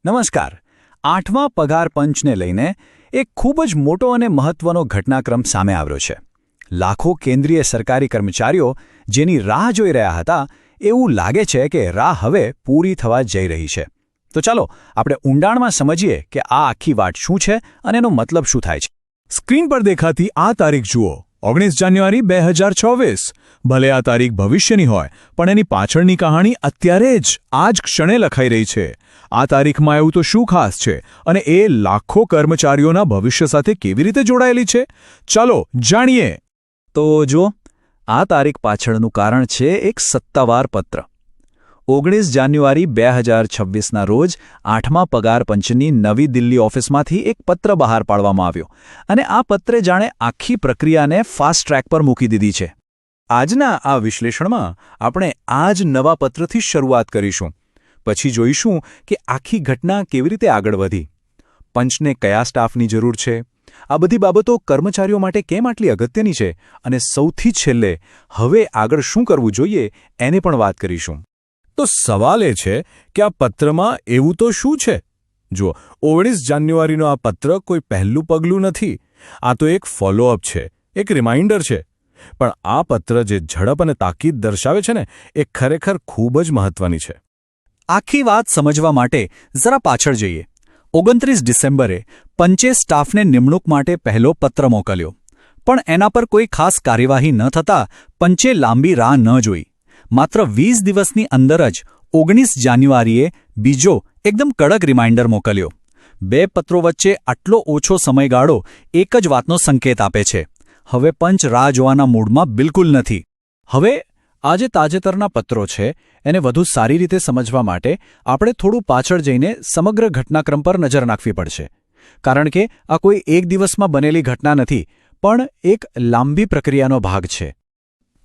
નમસ્કાર. 8મા પગાર પંચને લઈને એક ખૂબ જ મોટો અને મહત્વનો ઘટનાક્રમ સામે આવ્યો છે. લાખો કેન્દ્રીય સરકારી કર્મચારીઓ જેની રાહ જોઈ રહ્યા હતા, એવું લાગે છે કે રાહ હવે પૂરી થવા જઈ રહી છે. તો ચાલો આપણે ઊંડાણમાં સમજીએ કે આ આખી વાત શું છે અને એનો મતલબ શું થાય છે. સ્ક્રીન પર દેખાતી આ તારીખ જુઓ, 19 જાન્યુઆરી 2024. ભલે આ તારીખ ભવિષ્યની હોય, પણ એની પાછળની કહાણી અત્યારે જ આ જ ક્ષણે લખાઈ રહી છે. આ તારીખમાં એવું તો શું ખાસ છે, અને એ લાખો કર્મચારીઓના ભવિષ્ય સાથે કેવી રીતે જોડાયેલી છે? ચાલો જાણીએ. તો જો આ તારીખ પાછળનું કારણ છે એક સત્તાવાર પત્ર. 19 જાન્યુઆરી 2026ના રોજ 8મા પગાર પંચની નવી દિલ્હી ઓફિસમાંથી એક પત્ર બહાર પાડવામાં આવ્યો, અને આ પત્રે જાણે આખી પ્રક્રિયાને ફાસ્ટ ટ્રેક પર મૂકી દીધી છે. આજના આ વિશ્લેષણમાં આપણે આ જ નવા પત્રથી શરૂઆત કરીશું. પછી જોઈશું કે આખી ઘટના કેવી રીતે આગળ વધી, પંચને કયા સ્ટાફની જરૂર છે, આ બધી બાબતો કર્મચારીઓ માટે કેમ આટલી અગત્યની છે, અને સૌથી છેલ્લે હવે આગળ શું કરવું જોઈએ એને પણ વાત કરીશું. તો સવાલ એ છે કે આ પત્રમાં એવું તો શું છે? જુઓ, 19 જાન્યુઆરીનો આ પત્ર કોઈ પહેલું પગલું નથી. આ તો એક ફોલોઅપ છે, એક રિમાઇન્ડર છે. પણ આ પત્ર જે ઝડપ અને તાકીદ દર્શાવે છે ને, એ ખરેખર ખૂબ જ મહત્વની છે. આખી વાત સમજવા માટે જરા પાછળ જઈએ. 29 ડિસેમ્બરે પંચે સ્ટાફને નિમણૂક માટે પહેલો પત્ર મોકલ્યો, પણ એના પર કોઈ ખાસ કાર્યવાહી ન થતાં પંચે લાંબી રાહ ન જોઈ. માત્ર 20 દિવસની અંદર જ 19 જાન્યુઆરીએ બીજો એકદમ કડક રિમાઇન્ડર મોકલ્યો. બે પત્રો વચ્ચે આટલો ઓછો સમયગાળો એક જ વાતનો સંકેત આપે છે: હવે પંચ રાહ જોવાના મૂડમાં બિલકુલ નથી. હવે આ જે તાજેતરના પત્રો છે, એને વધુ સારી રીતે સમજવા માટે આપણે થોડું પાછળ જઈને સમગ્ર ઘટનાક્રમ પર નજર નાખવી પડશે. કારણ કે આ કોઈ એક દિવસમાં બનેલી ઘટના નથી, પણ એક લાંબી પ્રક્રિયાનો ભાગ છે.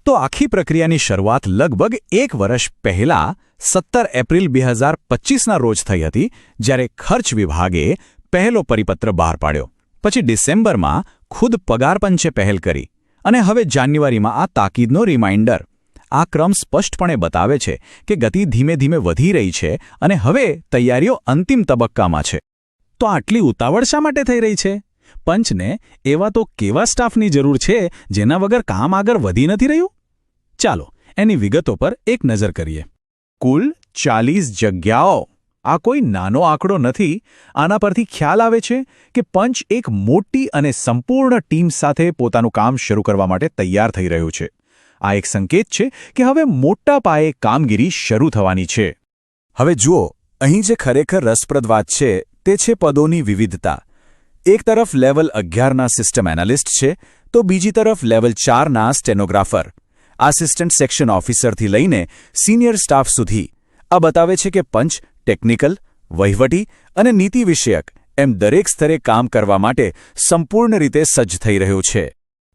તો આખી પ્રક્રિયાની શરૂઆત લગભગ 1 વર્ષ પહેલાં 17 એપ્રિલ 2025ના રોજ થઈ હતી, જ્યારે ખર્ચ વિભાગે પહેલો પરિપત્ર બહાર પાડ્યો. પછી ડિસેમ્બરમાં ખુદ પગાર પંચે પહેલ કરી, અને હવે જાન્યુઆરીમાં આ તાકીદનો રિમાઇન્ડર. આ ક્રમ સ્પષ્ટપણે બતાવે છે કે ગતિ ધીમે ધીમે વધી રહી છે, અને હવે તૈયારીઓ અંતિમ તબક્કામાં છે. તો આટલી ઉતાવળ શા માટે થઈ રહી છે? પંચને એવા તો કેવા સ્ટાફની જરૂર છે જેના વગર કામ આગળ વધી નથી રહ્યું? ચાલો એની વિગતો પર એક નજર કરીએ. કુલ 40 જગ્યાઓ. આ કોઈ નાનો આંકડો નથી. આના પરથી ખ્યાલ આવે છે કે પંચ એક મોટી અને સંપૂર્ણ ટીમ સાથે પોતાનું કામ શરૂ કરવા માટે તૈયાર થઈ રહ્યું છે. આ એક સંકેત છે કે હવે મોટા પાયે કામગીરી શરૂ થવાની છે. હવે જુઓ, અહીં જે ખરેખર રસપ્રદ વાત છે તે છે પદોની વિવિધતા. એક તરફ લેવલ 11ના સિસ્ટમ એનાલિસ્ટ છે, તો બીજી તરફ લેવલ 4ના સ્ટેનોગ્રાફર, આસિસ્ટન્ટ સેક્શન ઓફિસરથી લઈને સિનિયર સ્ટાફ સુધી. આ બતાવે છે કે પંચ ટેકનિકલ, વહીવટી અને નીતિ વિષયક એમ દરેક સ્તરે કામ કરવા માટે સંપૂર્ણ રીતે સજ્જ થઈ રહ્યું છે.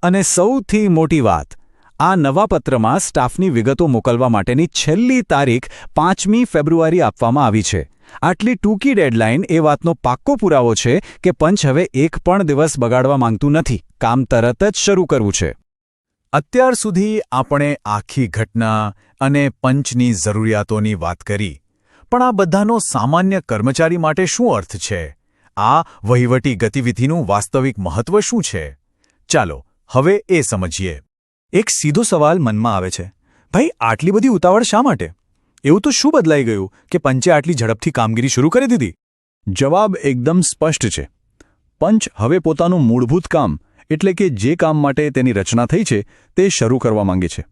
અને સૌથી મોટી વાત, આ નવા પત્રમાં સ્ટાફની વિગતો મોકલવા માટેની છેલ્લી તારીખ 5મી ફેબ્રુઆરી આપવામાં આવી છે. આટલી ટૂંકી ડેડલાઇન એ વાતનો પાક્કો પુરાવો છે કે પંચ હવે એક પણ દિવસ બગાડવા માંગતું નથી. કામ તરત જ શરૂ કરવું છે. અત્યાર સુધી આપણે આખી ઘટના અને પંચની જરૂરિયાતોની વાત કરી, પણ આ બધાનો સામાન્ય કર્મચારી માટે શું અર્થ છે? આ વહીવટી ગતિવિધિનું વાસ્તવિક મહત્વ શું છે? ચાલો હવે એ સમજીએ. એક સીધો સવાલ મનમાં આવે છે: ભાઈ, આટલી બધી ઉતાવળ શા માટે? એવું તો શું બદલાઈ ગયું કે પંચે આટલી ઝડપથી કામગીરી શરૂ કરી દીધી? જવાબ એકદમ સ્પષ્ટ છે. પંચ હવે પોતાનું મૂળભૂત કામ, એટલે કે જે કામ માટે તેની રચના થઈ છે, તે શરૂ કરવા માંગે છે.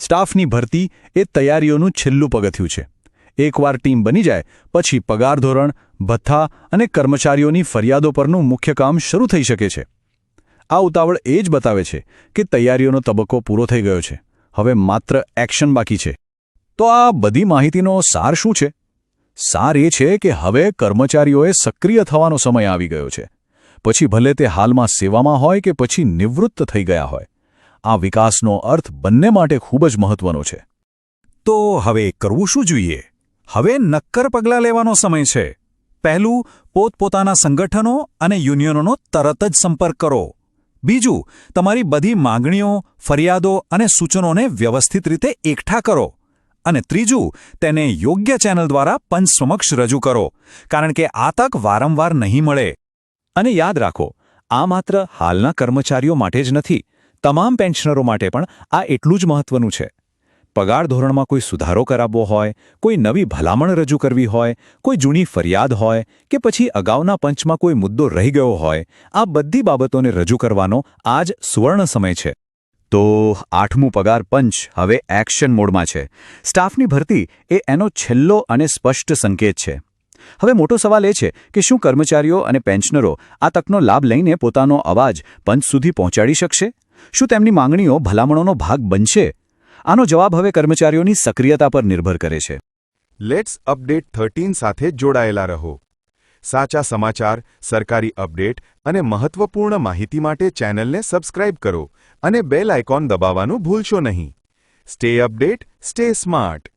સ્ટાફની ભરતી એ તૈયારીઓનું છેલ્લું પગથિયું છે. એકવાર ટીમ બની જાય પછી પગાર ધોરણ, ભથ્થા અને કર્મચારીઓની ફરિયાદો પરનું મુખ્ય કામ શરૂ થઈ શકે છે. આ ઉતાવળ એ જ બતાવે છે કે તૈયારીઓનો તબક્કો પૂરો થઈ ગયો છે. હવે માત્ર એક્શન બાકી છે. તો આ બધી માહિતીનો સાર શું છે? સાર એ છે કે હવે કર્મચારીઓએ સક્રિય થવાનો સમય આવી ગયો છે. પછી ભલે તે હાલમાં સેવામાં હોય કે પછી નિવૃત્ત થઈ ગયા હોય. આ વિકાસનો અર્થ બંને માટે ખૂબ જ મહત્વનો છે. તો હવે કરવું શું જોઈએ? હવે નક્કર પગલાં લેવાનો સમય છે. પહેલું, પોતપોતાના સંગઠનો અને યુનિયનોનો તરત જ સંપર્ક કરો. બીજું, તમારી બધી માંગણીઓ, ફરિયાદો અને સૂચનોને વ્યવસ્થિત રીતે એકઠા કરો. અને ત્રીજું, તેને યોગ્ય ચેનલ દ્વારા પંચ સમક્ષ રજૂ કરો, કારણ કે આ તક વારંવાર નહીં મળે. અને યાદ રાખો, આ માત્ર હાલના કર્મચારીઓ માટે જ નથી, તમામ પેન્શનરો માટે પણ આ એટલું જ મહત્વનું છે. પગાર ધોરણમાં કોઈ સુધારો કરાવવો હોય, કોઈ નવી ભલામણ રજૂ કરવી હોય, કોઈ જૂની ફરિયાદ હોય કે પછી અગાઉના પંચમાં કોઈ મુદ્દો રહી ગયો હોય, આ બધી બાબતોને રજૂ કરવાનો આ જ સુવર્ણ સમય છે. તો 8મું પગાર પંચ હવે એક્શન મોડમાં છે. સ્ટાફની ભરતી એ એનો છેલ્લો અને સ્પષ્ટ સંકેત છે. હવે મોટો સવાલ એ છે કે શું કર્મચારીઓ અને પેન્શનરો આ તકનો લાભ લઈને પોતાનો અવાજ પંચ સુધી પહોંચાડી શકશે? શું તેમની માંગણીઓ ભલામણોનો ભાગ બનશે? આનો જવાબ હવે કર્મચારીઓની સક્રિયતા પર નિર્ભર કરે છે. લેટ્સ અપડેટ 13 સાથે જોડાયેલા રહો. સાચા સમાચાર, સરકારી અપડેટ અને મહત્વપૂર્ણ માહિતી માટે ચેનલને સબસ્ક્રાઇબ કરો અને બેલ આઇકોન દબાવવાનું ભૂલશો નહીં. Stay update, stay smart.